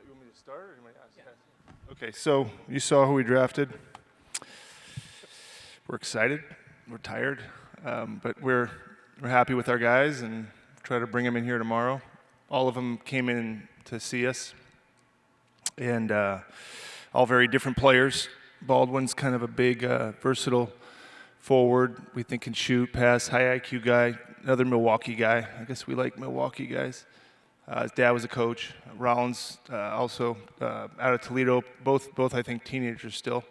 You want me to start, or you want to ask? Yeah. Okay, so you saw who we drafted. We're excited. We're tired, but we're happy with our guys and try to bring them in here tomorrow. All of them came in to see us, and all very different players. Baldwin's kind of a big, versatile forward. We think can shoot, pass, high IQ guy. Another Milwaukee guy. I guess we like Milwaukee guys. His dad was a coach. Rollins, also out of Toledo. Both I think teenagers still,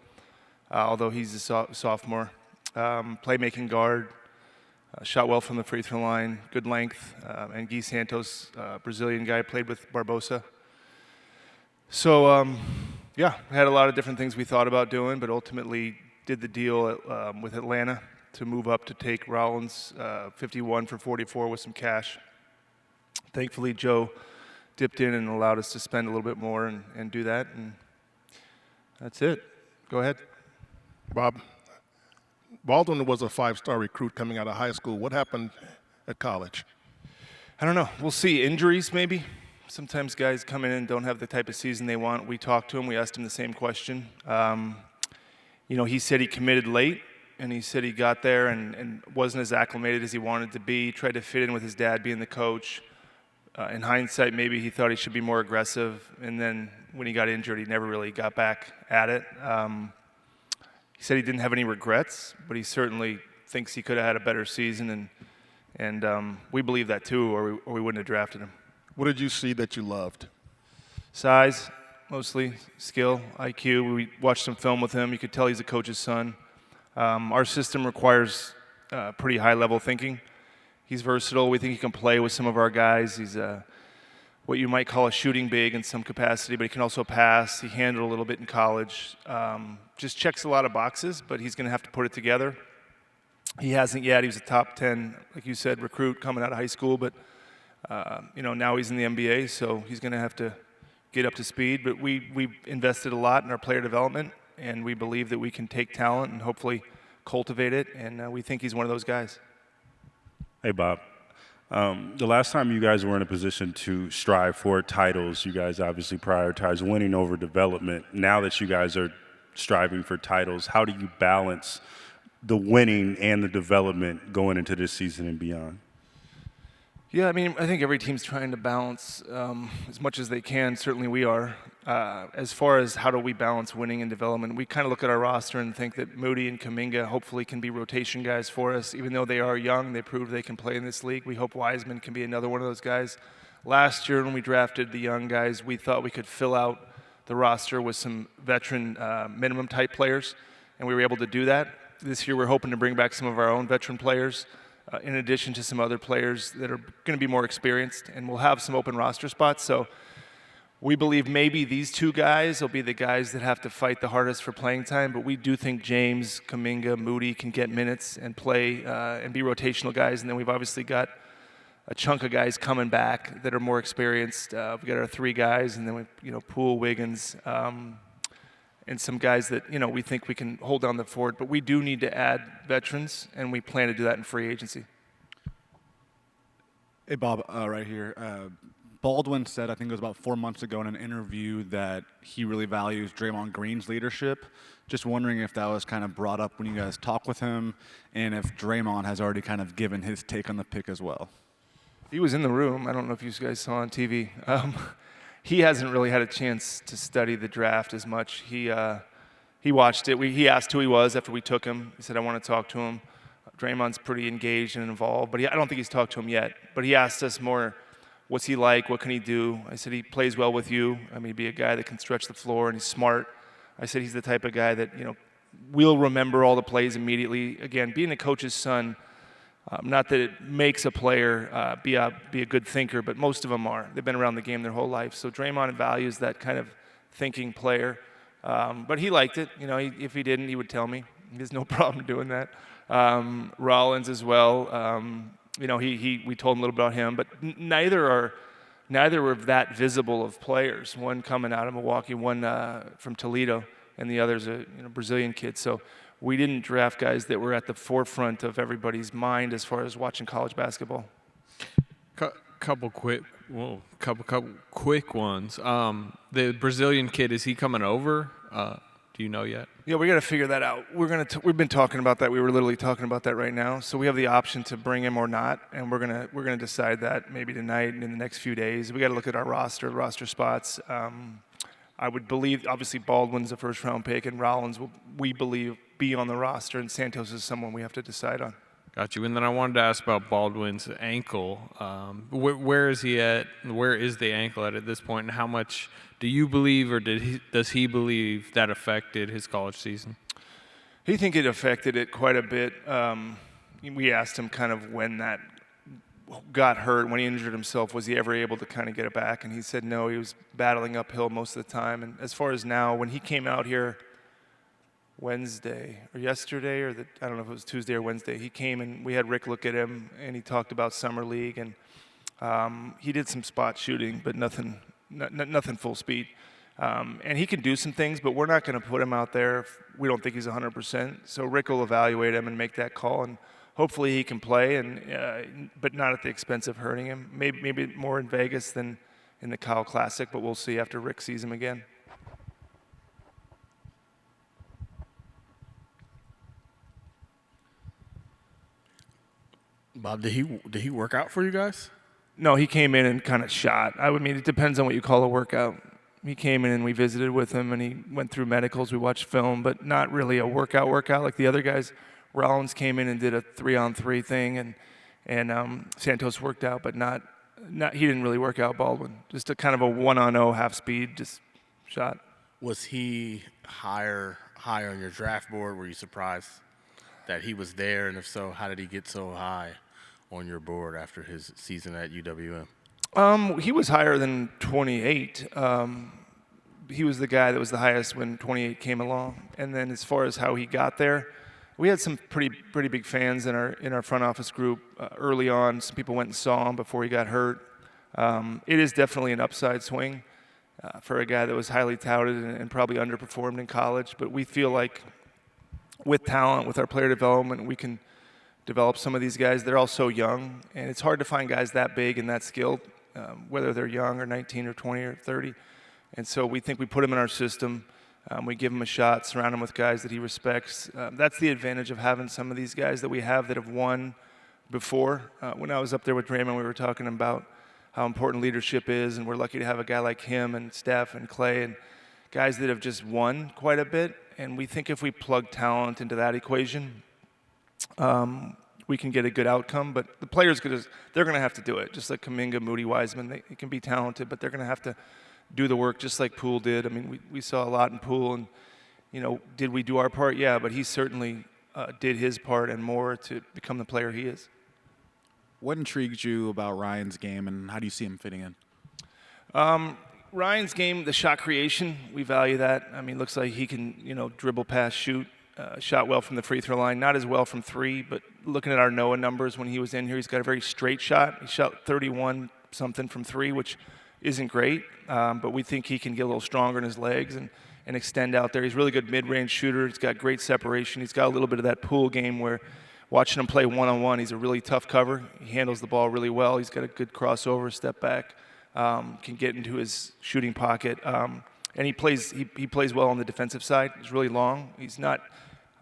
although he's a sophomore. Playmaking guard. Shot well from the free throw line. Good length. And Guy Santos, Brazilian guy, played with Barbosa. So yeah, we had a lot of different things we thought about doing, but ultimately did the deal with Atlanta to move up to take Rollins 51 for 44 with some cash. Thankfully, Joe dipped in and allowed us to spend a little bit more and do that, and that's it. Go ahead. Bob, Baldwin was a five-star recruit coming out of high school. What happened at college? I don't know. We'll see. Injuries, maybe. Sometimes guys come in and don't have the type of season they want. We talked to him. We asked him the same question. He said he committed late, and he said he got there and wasn't as acclimated as he wanted to be. Tried to fit in with his dad being the coach. In hindsight, maybe he thought he should be more aggressive, and then when he got injured, he never really got back at it. He said he didn't have any regrets, but he certainly thinks he could have had a better season, and we believe that too, or we wouldn't have drafted him. What did you see that you loved? Size, mostly, skill, IQ. We watched some film with him. You could tell he's a coach's son. Our system requires pretty high-level thinking. He's versatile. We think he can play with some of our guys. He's what you might call a shooting big in some capacity, but he can also pass. He handled a little bit in college. Just checks a lot of boxes, but he's going to have to put it together. He hasn't yet. He was a top 10, like you said, recruit coming out of high school, but now he's in the NBA, so he's going to have to get up to speed. But we've invested a lot in our player development, and we believe that we can take talent and hopefully cultivate it, and we think he's one of those guys. Hey, Bob. The last time you guys were in a position to strive for titles, you guys obviously prioritized winning over development. Now that you guys are striving for titles, how do you balance the winning and the development going into this season and beyond? Yeah, I think every team's trying to balance as much as they can. Certainly we are. As far as how do we balance winning and development, we kind of look at our roster and think that Moody and Kuminga hopefully can be rotation guys for us. Even though they are young, they proved they can play in this league. We hope Wiseman can be another one of those guys. Last year when we drafted the young guys, we thought we could fill out the roster with some veteran minimum type players, and we were able to do that. This year we're hoping to bring back some of our own veteran players. In addition to some other players that are going to be more experienced, and we'll have some open roster spots. So we believe maybe these two guys will be the guys that have to fight the hardest for playing time, but we do think James, Kuminga, Moody can get minutes and play and be rotational guys. And then we've obviously got a chunk of guys coming back that are more experienced. We've got our three guys, and then Poole, Wiggins, and some guys that we think we can hold down the fort. But we do need to add veterans, and we plan to do that in free agency. Hey, Bob, right here. Baldwin said, I think it was about 4 months ago in an interview, that he really values Draymond Green's leadership. Just wondering if that was kind of brought up when you guys talk with him, and if Draymond has already kind of given his take on the pick as well. He was in the room. I don't know if you guys saw on TV. He hasn't really had a chance to study the draft as much. He watched it. He asked who he was after we took him. He said, I want to talk to him. Draymond's pretty engaged and involved, but I don't think he's talked to him yet. But he asked us more, what's he like? What can he do? I said, he plays well with you. He'd be a guy that can stretch the floor, and he's smart. I said, he's the type of guy that, will remember all the plays immediately. Again, being a coach's son, not that it makes a player be a good thinker, but most of them are. They've been around the game their whole life. So Draymond values that kind of thinking player. But he liked it. If he didn't, he would tell me. He has no problem doing that. Rollins as well. We told him a little about him, but neither were that visible of players. One coming out of Milwaukee, one from Toledo, and the other's a Brazilian kid. So we didn't draft guys that were at the forefront of everybody's mind as far as watching college basketball. Couple quick Well, couple quick ones. The Brazilian kid, is he coming over? Do you know yet? Yeah, we got to figure that out. We've been talking about that. We were literally talking about that right now. So we have the option to bring him or not, and we're gonna decide that maybe tonight and in the next few days. We got to look at our roster spots. I would believe, obviously, Baldwin's a first-round pick, and Rollins will, we believe, be on the roster, and Santos is someone we have to decide on. Got you. And then I wanted to ask about Baldwin's ankle. Where is he at? Where is the ankle at this point? And how much do you believe, or does he believe that affected his college season? He think it affected it quite a bit. We asked him kind of when that got hurt, when he injured himself, was he ever able to kind of get it back? And he said no, he was battling uphill most of the time. And as far as now, when he came out here Wednesday or yesterday, or I don't know if it was Tuesday or Wednesday, he came and we had Rick look at him, and he talked about summer league, and he did some spot shooting, but nothing full speed. And he can do some things, but we're not going to put him out there if we don't think he's 100%. So Rick will evaluate him and make that call, and hopefully he can play, and but not at the expense of hurting him. Maybe more in Vegas than in the Kyle Classic, but we'll see after Rick sees him again. Bob, did he work out for you guys? No, he came in and kind of shot. I mean, it depends on what you call a workout. He came in and we visited with him, and he went through medicals. We watched film, but not really a workout like the other guys. Rollins came in and did a 3-on-3 thing, and Santos worked out, but not. He didn't really work out Baldwin. Just a kind of a 1-on-0 half speed, just shot. Was he higher on your draft board? Were you surprised that he was there, and if so, how did he get so high on your board after his season at UWM? He was higher than 28. He was the guy that was the highest when 28 came along. And then as far as how he got there, we had some pretty big fans in our front office group early on. Some people went and saw him before he got hurt. It is definitely an upside swing for a guy that was highly touted and probably underperformed in college. But we feel like with talent, with our player development, we can develop some of these guys. They're all so young, and it's hard to find guys that big and that skilled, whether they're young or 19 or 20 or 30. And so we think we put him in our system. We give him a shot, surround him with guys that he respects. That's the advantage of having some of these guys that we have that have won before. When I was up there with Draymond, we were talking about how important leadership is, and we're lucky to have a guy like him and Steph and Clay and guys that have just won quite a bit. And we think if we plug talent into that equation, we can get a good outcome. But the players, they're going to have to do it. Just like Kuminga, Moody, Wiseman, they can be talented, but they're going to have to do the work just like Poole did. I mean, we saw a lot in Poole, and, did we do our part? Yeah, but he certainly did his part and more to become the player he is. What intrigues you about Ryan's game, and how do you see him fitting in? Ryan's game, the shot creation, we value that. I mean, looks like he can, dribble, pass, shoot. Shot well from the free throw line, not as well from three, but looking at our Noah numbers when he was in here, he's got a very straight shot. He shot 31-something from three, which isn't great, but we think he can get a little stronger in his legs and extend out there. He's a really good mid-range shooter. He's got great separation. He's got a little bit of that Poole game where watching him play one-on-one, he's a really tough cover. He handles the ball really well. He's got a good crossover, step back, can get into his shooting pocket. And he plays well on the defensive side. He's really long.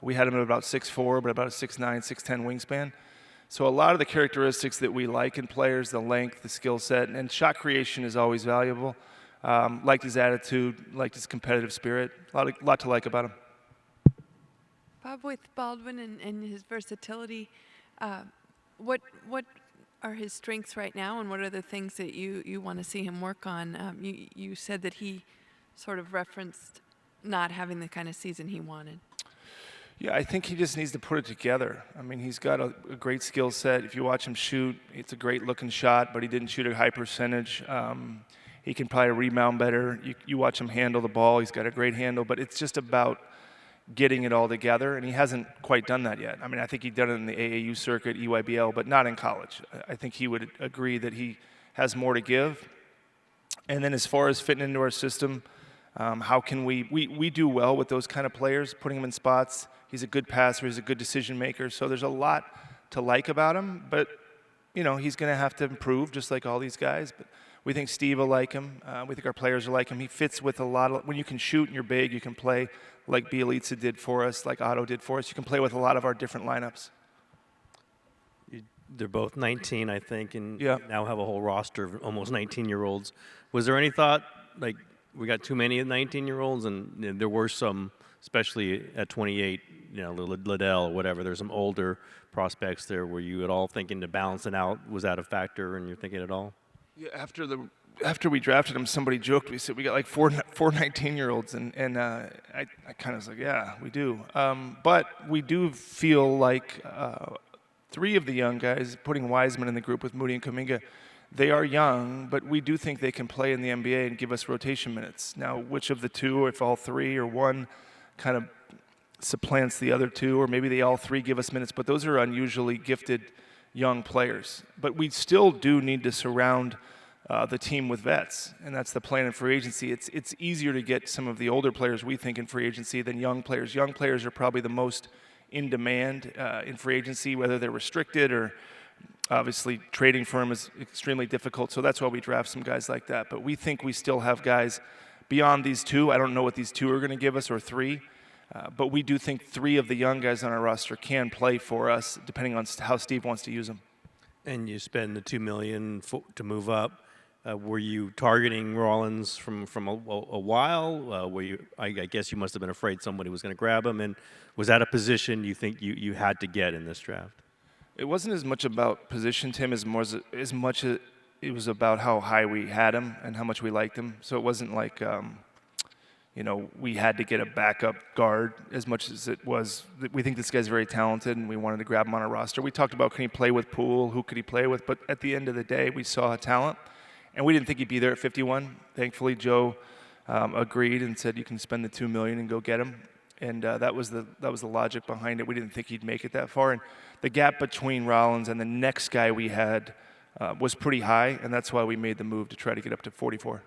We had him at about 6'4", but about a 6'9", 6'10" wingspan. So a lot of the characteristics that we like in players, the length, the skill set, and shot creation is always valuable. Liked his attitude, liked his competitive spirit. A lot to like about him. Bob, with Baldwin and his versatility, what are his strengths right now, and what are the things that you want to see him work on? You said that he sort of referenced not having the kind of season he wanted. Yeah, I think he just needs to put it together. I mean, he's got a great skill set. If you watch him shoot, it's a great-looking shot, but he didn't shoot a high percentage. He can probably rebound better. You watch him handle the ball. He's got a great handle, but it's just about getting it all together, and he hasn't quite done that yet. I mean, I think he's done it in the AAU circuit, EYBL, but not in college. I think he would agree that he has more to give. And then as far as fitting into our system, how can we do well with those kind of players, putting him in spots. He's a good passer. He's a good decision maker. So there's a lot to like about him. But, he's going to have to improve just like all these guys. But We think Steve will like him. We think our players will like him. He fits with a lot of, when you can shoot and you're big, you can play like Bielitsa did for us, like Otto did for us. You can play with a lot of our different lineups. They're both 19, I think, and Yeah. now have a whole roster of almost 19-year-olds. Was there any thought, like, we got too many 19-year-olds, and there were some, especially at 28, Liddell or whatever, there's some older prospects there. Were you at all thinking to balance it out? Was that a factor in your thinking at all? Yeah, after we drafted him, somebody joked. We said we got like four 19-year-olds, and I kind of was like, yeah, we do. But we do feel like three of the young guys, putting Wiseman in the group with Moody and Kuminga, they are young, but we do think they can play in the NBA and give us rotation minutes. Now, which of the two, if all three or one, kind of supplants the other two, or maybe they all three give us minutes, but those are unusually gifted young players. But we still do need to surround the team with vets, and that's the plan in free agency. It's easier to get some of the older players, we think, in free agency than young players. Young players are probably the most in demand in free agency, whether they're restricted or obviously trading for them is extremely difficult. So that's why we draft some guys like that. But we think we still have guys beyond these two. I don't know what these two are going to give us, or three. But we do think three of the young guys on our roster can play for us, depending on how Steve wants to use them. And you spend the $2 million to move up. Were you targeting Rollins from a while? Were you? I guess you must have been afraid somebody was going to grab him. And was that a position you think you had to get in this draft? It wasn't as much about position, Tim, as much as it was about how high we had him and how much we liked him. So it wasn't like we had to get a backup guard as much as it was. We think this guy's very talented, and we wanted to grab him on our roster. We talked about, can he play with Poole? Who could he play with? But at the end of the day, we saw a talent, and we didn't think he'd be there at 51. Thankfully, Joe agreed and said, you can spend the $2 million and go get him. And that was the logic behind it. We didn't think he'd make it that far. And the gap between Rollins and the next guy we had was pretty high, and that's why we made the move to try to get up to 44.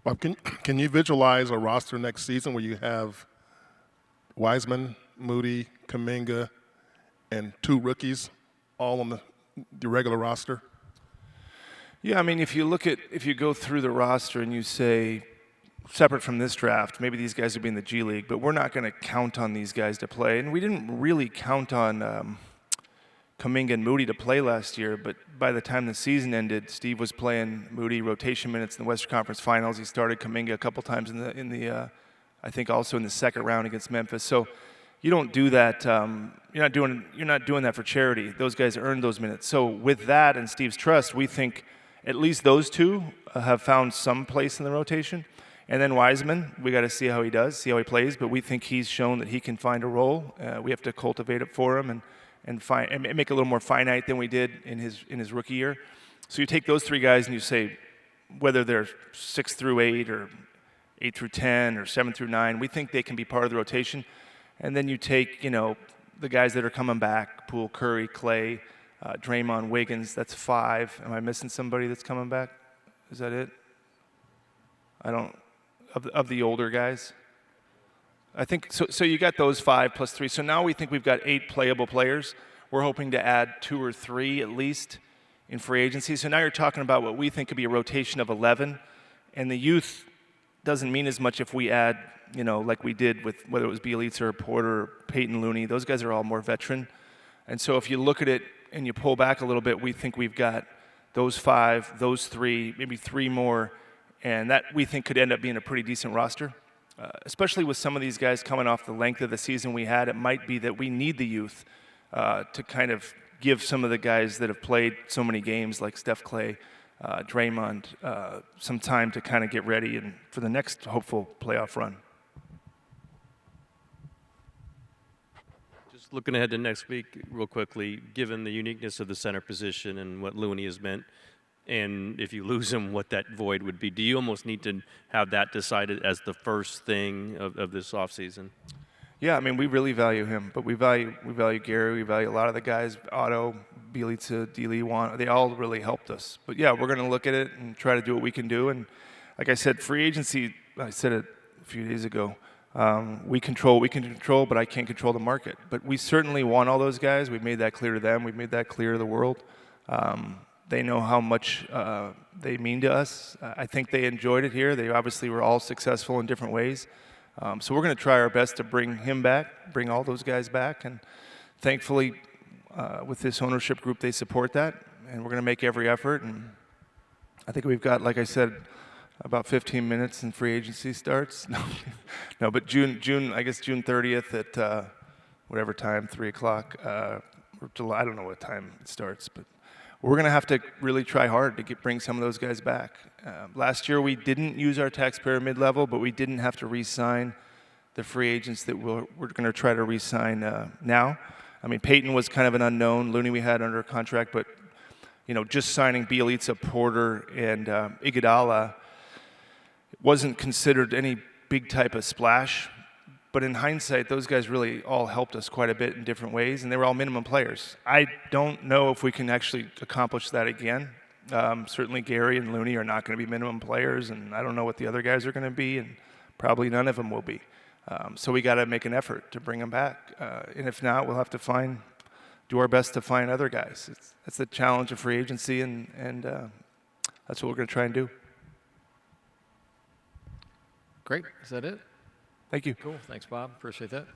Bob, can you visualize a roster next season where you have Wiseman, Moody, Kuminga, and two rookies all on the regular roster? Yeah, I mean, if you go through the roster and you say, separate from this draft, maybe these guys would be in the G League, but we're not going to count on these guys to play. And we didn't really count on Kuminga and Moody to play last year, but by the time the season ended, Steve was playing Moody rotation minutes in the Western Conference Finals. He started Kuminga a couple times in the I think also in the second round against Memphis. So you don't do that. You're not doing that for charity. Those guys earned those minutes. So with that and Steve's trust, we think at least those two have found some place in the rotation. And then Wiseman, we got to see how he does, see how he plays. But we think he's shown that he can find a role. We have to cultivate it for him and make it a little more finite than we did in his rookie year. So you take those three guys and you say, whether they're 6 through 8 or 8 through 10 or 7 through 9, we think they can be part of the rotation. And then you take, the guys that are coming back, Poole, Curry, Clay, Draymond, Wiggins, that's 5. Am I missing somebody that's coming back? Is that it? Of the older guys? I think, so you got those 5 plus 3. So now we think we've got 8 playable players. We're hoping to add 2 or 3 at least in free agency. So now you're talking about what we think could be a rotation of 11. And the youth doesn't mean as much if we add, like we did with whether it was Bielitsa or Porter or Peyton Looney. Those guys are all more veteran. And so if you look at it and you pull back a little bit, we think we've got those 5, those 3, maybe 3 more, and that we think could end up being a pretty decent roster. Especially with some of these guys coming off the length of the season we had, it might be that we need the youth to kind of give some of the guys that have played so many games, like Steph Clay, Draymond, some time to kind of get ready and for the next hopeful playoff run. Just looking ahead to next week, real quickly, given the uniqueness of the center position and what Looney has meant, and if you lose him, what that void would be, do you almost need to have that decided as the first thing of this offseason? Yeah, I mean, we really value him, but we value Gary, we value a lot of the guys, Otto, Bielitsa, D. Juan, they all really helped us. But yeah, we're going to look at it and try to do what we can do. And like I said, free agency, I said it a few days ago, We control what we can control, but I can't control the market. But we certainly want all those guys. We've made that clear to them. We've made that clear to the world. They know how much they mean to us. I think they enjoyed it here. They obviously were all successful in different ways. So we're going to try our best to bring him back, bring all those guys back. And thankfully, with this ownership group, they support that. And we're going to make every effort. And I think we've got, like I said, about 15 minutes and free agency starts. No, but June 30th at whatever time, 3 o'clock, or July, I don't know what time it starts, but we're going to have to really try hard to bring some of those guys back. Last year we didn't use our taxpayer mid-level, but we didn't have to re-sign the free agents that we're going to try to re-sign now. I mean, Peyton was kind of an unknown. Looney we had under contract, but just signing Bielitsa, Porter, and Iguodala wasn't considered any big type of splash, but in hindsight, those guys really all helped us quite a bit in different ways, and they were all minimum players. I don't know if we can actually accomplish that again. Certainly Gary and Looney are not going to be minimum players, and I don't know what the other guys are going to be, and probably none of them will be. So we got to make an effort to bring them back, and if not, we'll have to do our best to find other guys. That's the challenge of free agency, and that's what we're going to try and do. Great. Is that it? Thank you. Cool. Thanks, Bob. Appreciate that.